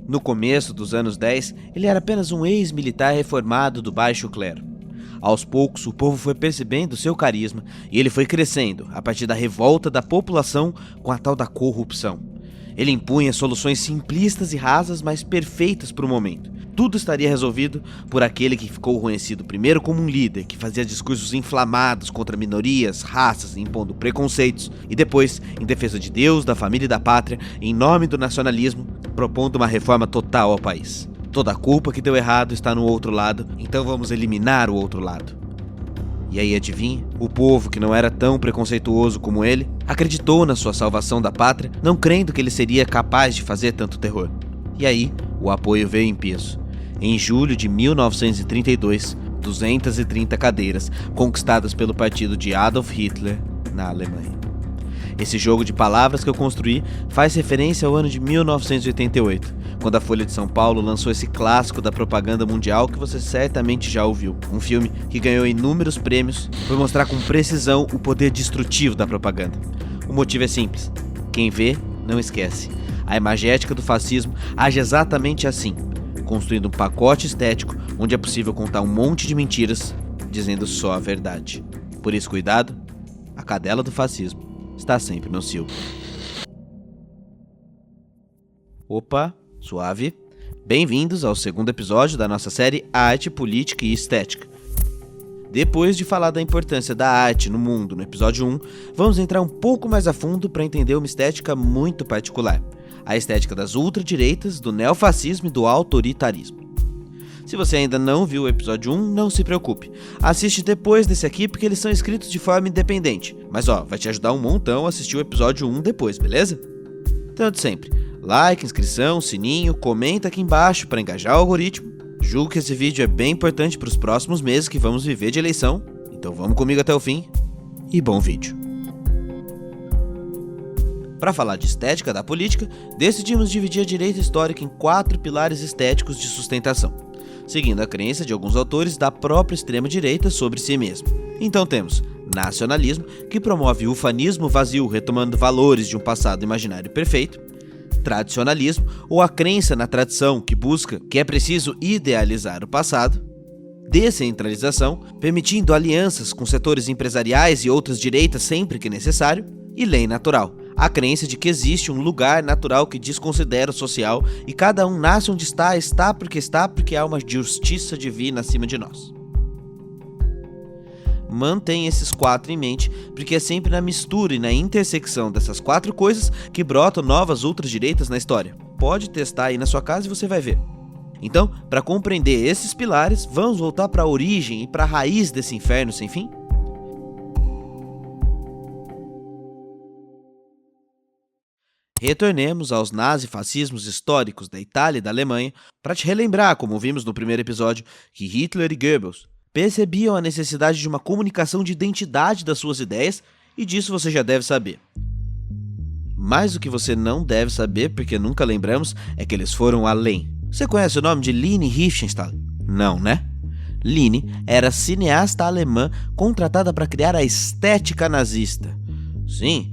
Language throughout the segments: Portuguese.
No começo dos anos 10, ele era apenas um ex-militar reformado do baixo clero. Aos poucos, o povo foi percebendo seu carisma e ele foi crescendo a partir da revolta da população com a tal da corrupção. Ele impunha soluções simplistas e rasas, mas perfeitas para o momento. Tudo estaria resolvido por aquele que ficou conhecido primeiro como um líder que fazia discursos inflamados contra minorias, raças, impondo preconceitos, e depois, em defesa de Deus, da família e da pátria, em nome do nacionalismo, propondo uma reforma total ao país. Toda a culpa que deu errado está no outro lado, então vamos eliminar o outro lado. E aí, adivinha? O povo, que não era tão preconceituoso como ele, acreditou na sua salvação da pátria, não crendo que ele seria capaz de fazer tanto terror. E aí, o apoio veio em peso. Em julho de 1932, 230 cadeiras conquistadas pelo partido de Adolf Hitler na Alemanha. Esse jogo de palavras que eu construí faz referência ao ano de 1988, quando a Folha de São Paulo lançou esse clássico da propaganda mundial que você certamente já ouviu. Um filme que ganhou inúmeros prêmios por mostrar com precisão o poder destrutivo da propaganda. O motivo é simples: quem vê, não esquece. A imagética do fascismo age exatamente assim, construindo um pacote estético onde é possível contar um monte de mentiras, dizendo só a verdade. Por isso, cuidado, a cadela do fascismo está sempre no cio. Opa, suave. Bem-vindos ao segundo episódio da nossa série Arte, Política e Estética. Depois de falar da importância da arte no mundo no episódio 1, vamos entrar um pouco mais a fundo para entender uma estética muito particular: a estética das ultradireitas, do neofascismo e do autoritarismo. Se você ainda não viu o episódio 1, não se preocupe. Assiste depois desse aqui porque eles são escritos de forma independente. Mas vai te ajudar um montão a assistir o episódio 1 depois, beleza? Então, de sempre, like, inscrição, sininho, comenta aqui embaixo para engajar o algoritmo. Julgo que esse vídeo é bem importante para os próximos meses que vamos viver de eleição. Então vamos comigo até o fim e bom vídeo. Para falar de estética da política, decidimos dividir a direita histórica em 4 pilares estéticos de sustentação, seguindo a crença de alguns autores da própria extrema-direita sobre si mesmo. Então temos nacionalismo, que promove o ufanismo vazio retomando valores de um passado imaginário perfeito; tradicionalismo, ou a crença na tradição que busca que é preciso idealizar o passado; descentralização, permitindo alianças com setores empresariais e outras direitas sempre que necessário; e lei natural, a crença de que existe um lugar natural que desconsidera o social e cada um nasce onde está porque há uma justiça divina acima de nós. Mantenha esses 4 em mente, porque é sempre na mistura e na intersecção dessas 4 coisas que brotam novas ultradireitas na história. Pode testar aí na sua casa e você vai ver. Então, para compreender esses pilares, vamos voltar para a origem e para a raiz desse inferno sem fim? Retornemos aos nazifascismos históricos da Itália e da Alemanha para te relembrar, como vimos no primeiro episódio, que Hitler e Goebbels percebiam a necessidade de uma comunicação de identidade das suas ideias, e disso você já deve saber. Mas o que você não deve saber, porque nunca lembramos, é que eles foram além. Você conhece o nome de Leni Riefenstahl? Não, né? Leni era cineasta alemã contratada para criar a estética nazista. Sim,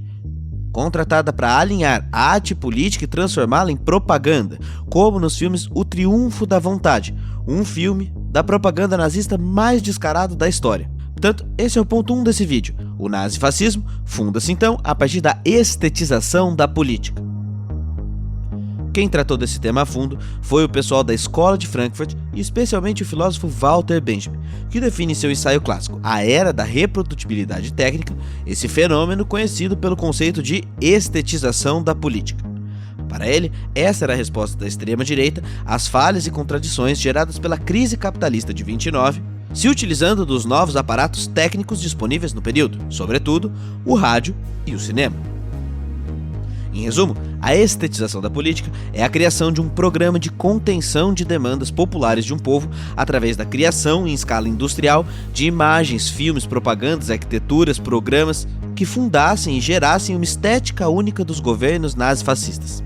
contratada para alinhar a arte política e transformá-la em propaganda, como nos filmes O Triunfo da Vontade, um filme da propaganda nazista mais descarado da história. Portanto, esse é o ponto 1 desse vídeo. O nazifascismo funda-se então a partir da estetização da política. Quem tratou desse tema a fundo foi o pessoal da Escola de Frankfurt e especialmente o filósofo Walter Benjamin, que define em seu ensaio clássico A Era da Reprodutibilidade Técnica esse fenômeno conhecido pelo conceito de estetização da política. Para ele, essa era a resposta da extrema-direita às falhas e contradições geradas pela crise capitalista de 29, se utilizando dos novos aparatos técnicos disponíveis no período, sobretudo o rádio e o cinema. Em resumo, a estetização da política é a criação de um programa de contenção de demandas populares de um povo através da criação em escala industrial de imagens, filmes, propagandas, arquiteturas, programas que fundassem e gerassem uma estética única dos governos nazifascistas.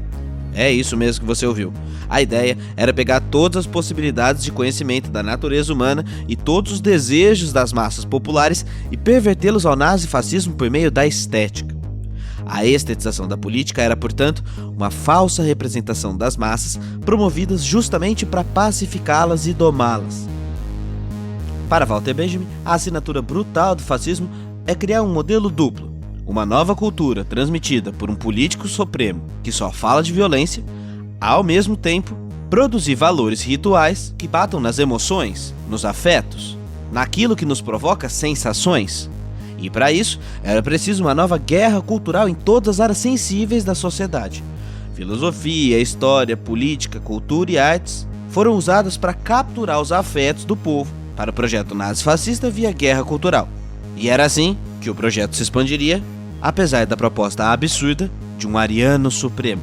É isso mesmo que você ouviu. A ideia era pegar todas as possibilidades de conhecimento da natureza humana e todos os desejos das massas populares e pervertê-los ao nazifascismo por meio da estética. A estetização da política era, portanto, uma falsa representação das massas, promovidas justamente para pacificá-las e domá-las. Para Walter Benjamin, a assinatura brutal do fascismo é criar um modelo duplo, uma nova cultura transmitida por um político supremo que só fala de violência, ao mesmo tempo produzir valores rituais que batam nas emoções, nos afetos, naquilo que nos provoca sensações. E para isso, era preciso uma nova guerra cultural em todas as áreas sensíveis da sociedade. Filosofia, história, política, cultura e artes foram usadas para capturar os afetos do povo para o projeto nazi-fascista via guerra cultural. E era assim que o projeto se expandiria, apesar da proposta absurda de um ariano supremo.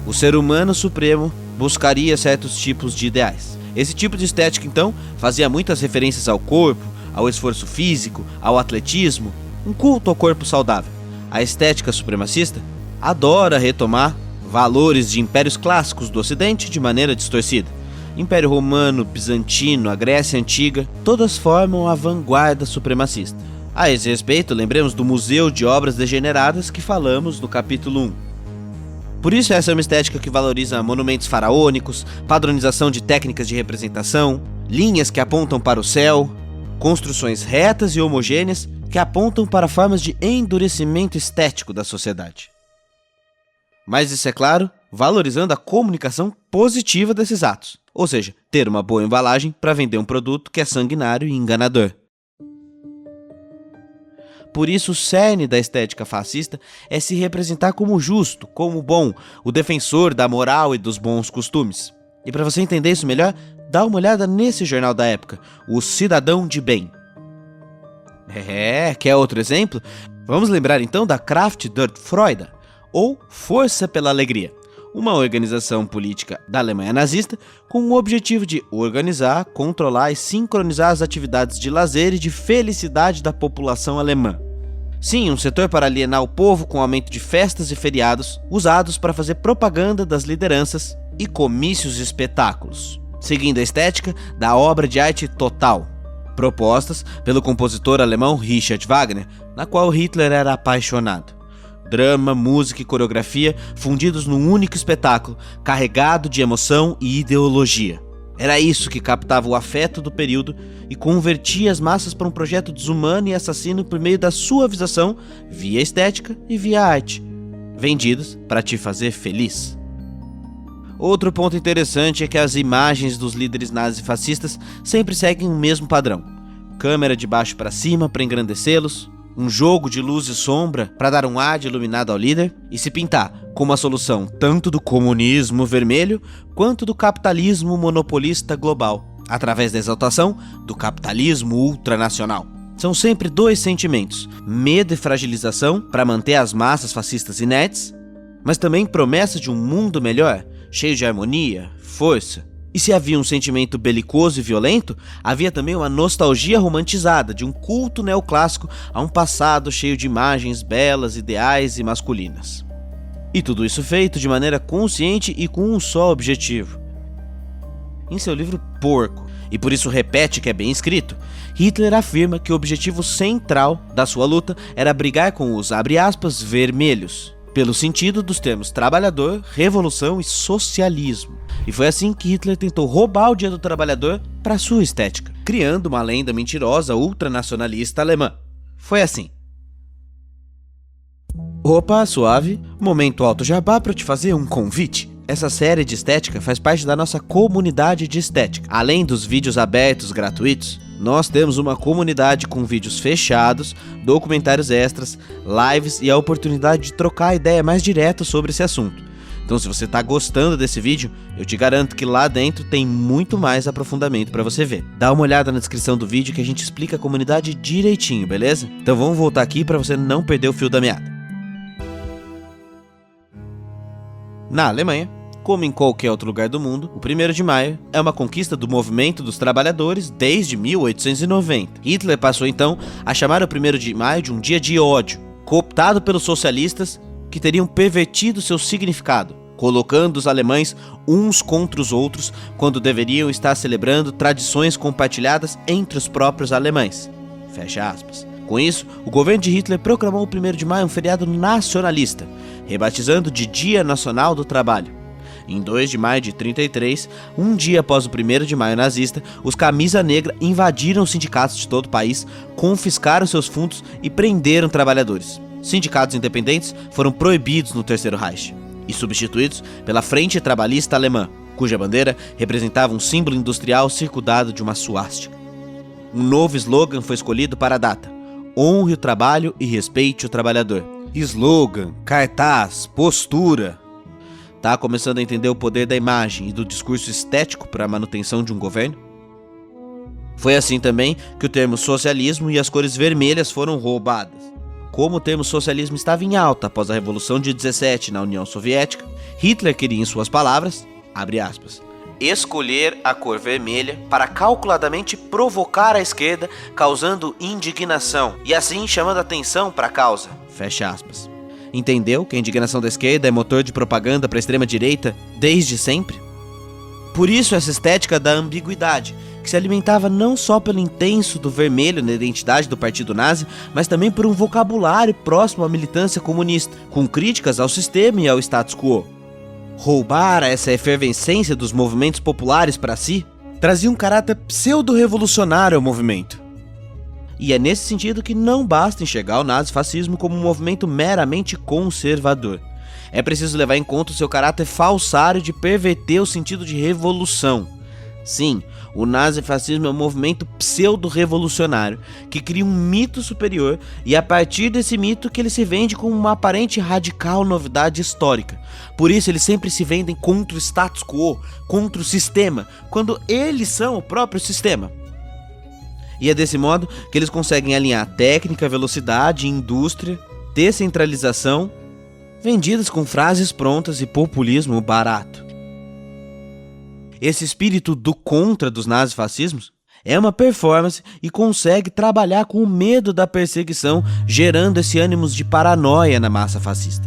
O ser humano supremo buscaria certos tipos de ideais. Esse tipo de estética, então, fazia muitas referências ao corpo, ao esforço físico, ao atletismo, um culto ao corpo saudável. A estética supremacista adora retomar valores de impérios clássicos do Ocidente de maneira distorcida. Império Romano, Bizantino, a Grécia Antiga, todas formam a vanguarda supremacista. A esse respeito, lembremos do Museu de Obras Degeneradas que falamos no capítulo 1. Por isso essa é uma estética que valoriza monumentos faraônicos, padronização de técnicas de representação, linhas que apontam para o céu, construções retas e homogêneas que apontam para formas de endurecimento estético da sociedade. Mas isso é claro, valorizando a comunicação positiva desses atos, ou seja, ter uma boa embalagem para vender um produto que é sanguinário e enganador. Por isso, o cerne da estética fascista é se representar como justo, como bom, o defensor da moral e dos bons costumes. E para você entender isso melhor, dá uma olhada nesse jornal da época, O Cidadão de Bem. Quer outro exemplo? Vamos lembrar então da Kraft der Freude, ou Força pela Alegria, uma organização política da Alemanha nazista com o objetivo de organizar, controlar e sincronizar as atividades de lazer e de felicidade da população alemã. Sim, um setor para alienar o povo com aumento de festas e feriados, usados para fazer propaganda das lideranças e comícios e espetáculos, seguindo a estética da obra de arte total, propostas pelo compositor alemão Richard Wagner, na qual Hitler era apaixonado. Drama, música e coreografia fundidos num único espetáculo, carregado de emoção e ideologia. Era isso que captava o afeto do período e convertia as massas para um projeto desumano e assassino por meio da suavização via estética e via arte, vendidos para te fazer feliz. Outro ponto interessante é que as imagens dos líderes nazifascistas sempre seguem o mesmo padrão. Câmera de baixo para cima para engrandecê-los, um jogo de luz e sombra para dar um ar de iluminado ao líder e se pintar como a solução tanto do comunismo vermelho quanto do capitalismo monopolista global, através da exaltação do capitalismo ultranacional. São sempre dois sentimentos, medo e fragilização para manter as massas fascistas inertes, mas também promessa de um mundo melhor, cheio de harmonia, força. E se havia um sentimento belicoso e violento, havia também uma nostalgia romantizada de um culto neoclássico a um passado cheio de imagens belas, ideais e masculinas. E tudo isso feito de maneira consciente e com um só objetivo. Em seu livro Porco, e por isso repete que é bem escrito, Hitler afirma que o objetivo central da sua luta era brigar com os, abre aspas, vermelhos, pelo sentido dos termos trabalhador, revolução e socialismo. E foi assim que Hitler tentou roubar o Dia do Trabalhador para sua estética, criando uma lenda mentirosa ultranacionalista alemã. Foi assim. Opa, suave, momento alto jabá para te fazer um convite. Essa série de estética faz parte da nossa comunidade de estética. Além dos vídeos abertos gratuitos, nós temos uma comunidade com vídeos fechados, documentários extras, lives e a oportunidade de trocar ideia mais direta sobre esse assunto. Então, se você está gostando desse vídeo, eu te garanto que lá dentro tem muito mais aprofundamento para você ver. Dá uma olhada na descrição do vídeo que a gente explica a comunidade direitinho, beleza? Então vamos voltar aqui para você não perder o fio da meada. Na Alemanha, como em qualquer outro lugar do mundo, o 1º de maio é uma conquista do movimento dos trabalhadores desde 1890. Hitler passou então a chamar o 1º de maio de um dia de ódio, cooptado pelos socialistas que teriam pervertido seu significado, colocando os alemães uns contra os outros quando deveriam estar celebrando tradições compartilhadas entre os próprios alemães. Fecha aspas. Com isso, o governo de Hitler proclamou o 1º de maio um feriado nacionalista, rebatizando de Dia Nacional do Trabalho. Em 2 de maio de 1933, um dia após o 1º de maio nazista, os Camisa Negra invadiram os sindicatos de todo o país, confiscaram seus fundos e prenderam trabalhadores. Sindicatos independentes foram proibidos no Terceiro Reich e substituídos pela Frente Trabalhista Alemã, cuja bandeira representava um símbolo industrial circundado de uma suástica. Um novo slogan foi escolhido para a data: honre o trabalho e respeite o trabalhador. Slogan, cartaz, postura. Tá começando a entender o poder da imagem e do discurso estético para a manutenção de um governo? Foi assim também que o termo socialismo e as cores vermelhas foram roubadas. Como o termo socialismo estava em alta após a Revolução de 17 na União Soviética, Hitler queria, em suas palavras, abre aspas, escolher a cor vermelha para calculadamente provocar a esquerda, causando indignação e assim chamando atenção para a causa, fecha aspas. Entendeu que a indignação da esquerda é motor de propaganda para a extrema-direita desde sempre? Por isso essa estética da ambiguidade, que se alimentava não só pelo intenso do vermelho na identidade do partido nazi, mas também por um vocabulário próximo à militância comunista, com críticas ao sistema e ao status quo. Roubar essa efervescência dos movimentos populares para si trazia um caráter pseudo-revolucionário ao movimento. E é nesse sentido que não basta enxergar o nazifascismo como um movimento meramente conservador. É preciso levar em conta o seu caráter falsário de perverter o sentido de revolução. Sim, o nazifascismo é um movimento pseudo-revolucionário que cria um mito superior e é a partir desse mito que ele se vende como uma aparente radical novidade histórica. Por isso eles sempre se vendem contra o status quo, contra o sistema, quando eles são o próprio sistema. E é desse modo que eles conseguem alinhar técnica, velocidade, indústria, descentralização, vendidas com frases prontas e populismo barato. Esse espírito do contra dos nazifascismos é uma performance e consegue trabalhar com o medo da perseguição, gerando esse ânimo de paranoia na massa fascista.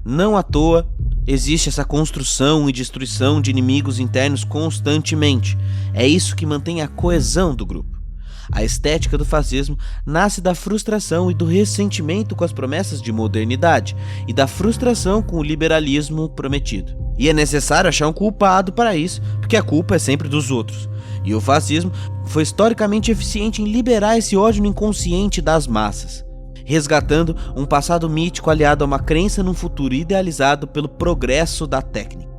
Não à toa existe essa construção e destruição de inimigos internos constantemente. É isso que mantém a coesão do grupo. A estética do fascismo nasce da frustração e do ressentimento com as promessas de modernidade e da frustração com o liberalismo prometido. E é necessário achar um culpado para isso, porque a culpa é sempre dos outros. E o fascismo foi historicamente eficiente em liberar esse ódio no inconsciente das massas, resgatando um passado mítico aliado a uma crença num futuro idealizado pelo progresso da técnica.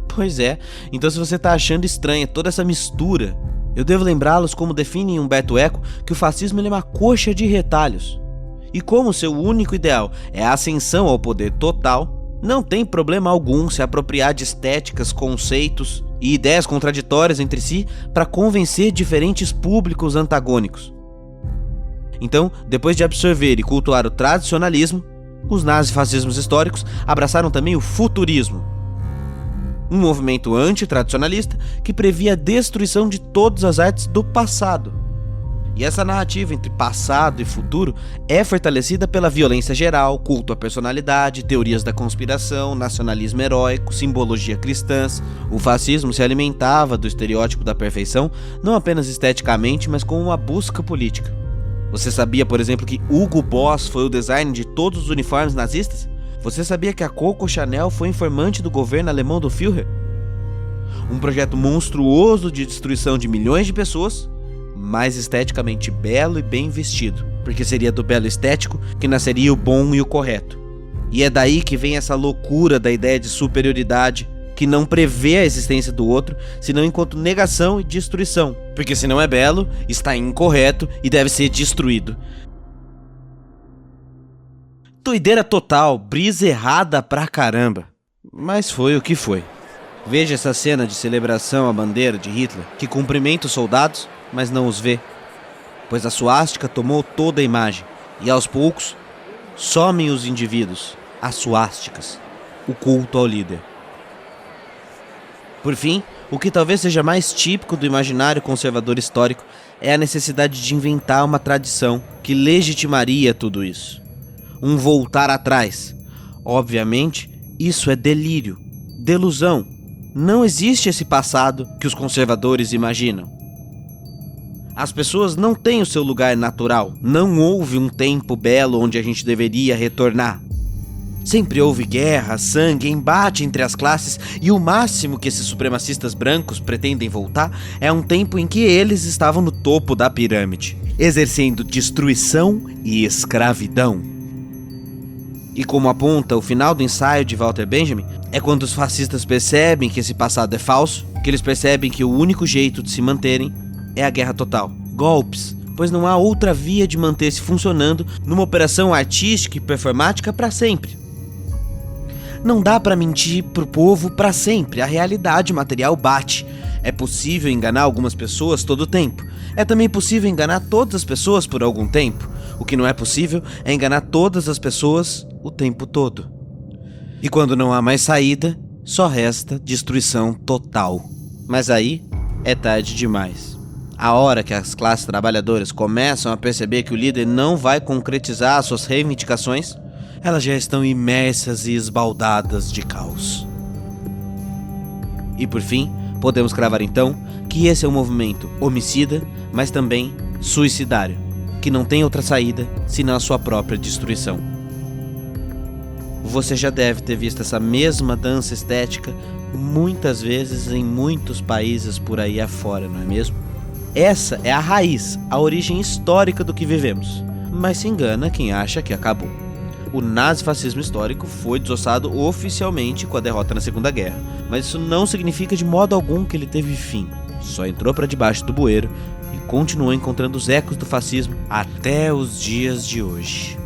Pois é, então se você está achando estranha toda essa mistura, eu devo lembrá-los como define Humberto Eco que o fascismo é uma coxa de retalhos. E como seu único ideal é a ascensão ao poder total, não tem problema algum se apropriar de estéticas, conceitos e ideias contraditórias entre si para convencer diferentes públicos antagônicos. Então, depois de absorver e cultuar o tradicionalismo, os nazifascismos históricos abraçaram também o futurismo, um movimento antitradicionalista que previa a destruição de todas as artes do passado. E essa narrativa entre passado e futuro é fortalecida pela violência geral, culto à personalidade, teorias da conspiração, nacionalismo heróico, simbologia cristãs. O fascismo se alimentava do estereótipo da perfeição, não apenas esteticamente, mas com uma busca política. Você sabia, por exemplo, que Hugo Boss foi o design de todos os uniformes nazistas? Você sabia que a Coco Chanel foi informante do governo alemão do Führer? Um projeto monstruoso de destruição de milhões de pessoas, mas esteticamente belo e bem vestido, porque seria do belo estético que nasceria o bom e o correto. E é daí que vem essa loucura da ideia de superioridade, que não prevê a existência do outro, senão enquanto negação e destruição, porque se não é belo, está incorreto e deve ser destruído. Doideira total, brisa errada pra caramba. Mas foi o que foi. Veja essa cena de celebração à bandeira de Hitler, que cumprimenta os soldados, mas não os vê, pois a suástica tomou toda a imagem, e aos poucos somem os indivíduos, as suásticas, o culto ao líder. Por fim, o que talvez seja mais típico do imaginário conservador histórico é a necessidade de inventar uma tradição que legitimaria tudo isso. Um voltar atrás. Obviamente, isso é delírio, delusão. Não existe esse passado que os conservadores imaginam. As pessoas não têm o seu lugar natural. Não houve um tempo belo onde a gente deveria retornar. Sempre houve guerra, sangue, embate entre as classes, e o máximo que esses supremacistas brancos pretendem voltar é um tempo em que eles estavam no topo da pirâmide, exercendo destruição e escravidão. E como aponta o final do ensaio de Walter Benjamin, é quando os fascistas percebem que esse passado é falso, que eles percebem que o único jeito de se manterem é a guerra total. Golpes, pois não há outra via de manter-se funcionando numa operação artística e performática para sempre. Não dá para mentir pro povo para sempre, a realidade material bate. É possível enganar algumas pessoas todo o tempo. É também possível enganar todas as pessoas por algum tempo. O que não é possível é enganar todas as pessoas o tempo todo. E quando não há mais saída, só resta destruição total. Mas aí é tarde demais. A hora que as classes trabalhadoras começam a perceber que o líder não vai concretizar suas reivindicações, elas já estão imersas e esbaldadas de caos. E por fim, podemos cravar então que esse é um movimento homicida, mas também suicidário, que não tem outra saída senão a sua própria destruição. Você já deve ter visto essa mesma dança estética muitas vezes em muitos países por aí afora, não é mesmo? Essa é a raiz, a origem histórica do que vivemos, mas se engana quem acha que acabou. O nazifascismo histórico foi desossado oficialmente com a derrota na Segunda Guerra, mas isso não significa de modo algum que ele teve fim. Só entrou para debaixo do bueiro e continuou encontrando os ecos do fascismo até os dias de hoje.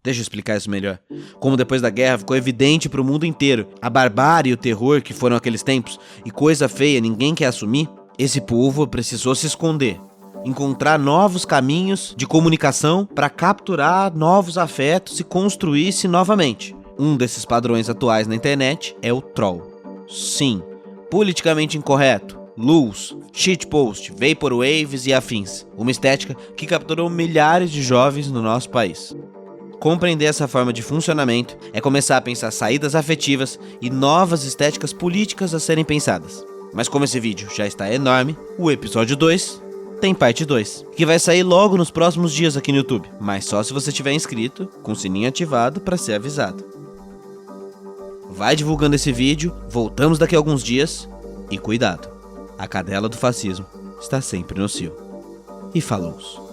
Deixa eu explicar isso melhor. Como depois da guerra ficou evidente para o mundo inteiro a barbárie e o terror que foram aqueles tempos, e coisa feia ninguém quer assumir, esse povo precisou se esconder. Encontrar novos caminhos de comunicação para capturar novos afetos e construir-se novamente. Um desses padrões atuais na internet é o troll. Sim, politicamente incorreto, lulz, shitpost, vaporwaves e afins. Uma estética que capturou milhares de jovens no nosso país. Compreender essa forma de funcionamento é começar a pensar saídas afetivas e novas estéticas políticas a serem pensadas. Mas como esse vídeo já está enorme, o episódio 2 tem parte 2, que vai sair logo nos próximos dias aqui no YouTube, mas só se você estiver inscrito, com o sininho ativado para ser avisado. Vai divulgando esse vídeo, voltamos daqui a alguns dias, e cuidado, a cadela do fascismo está sempre no cio. E falou!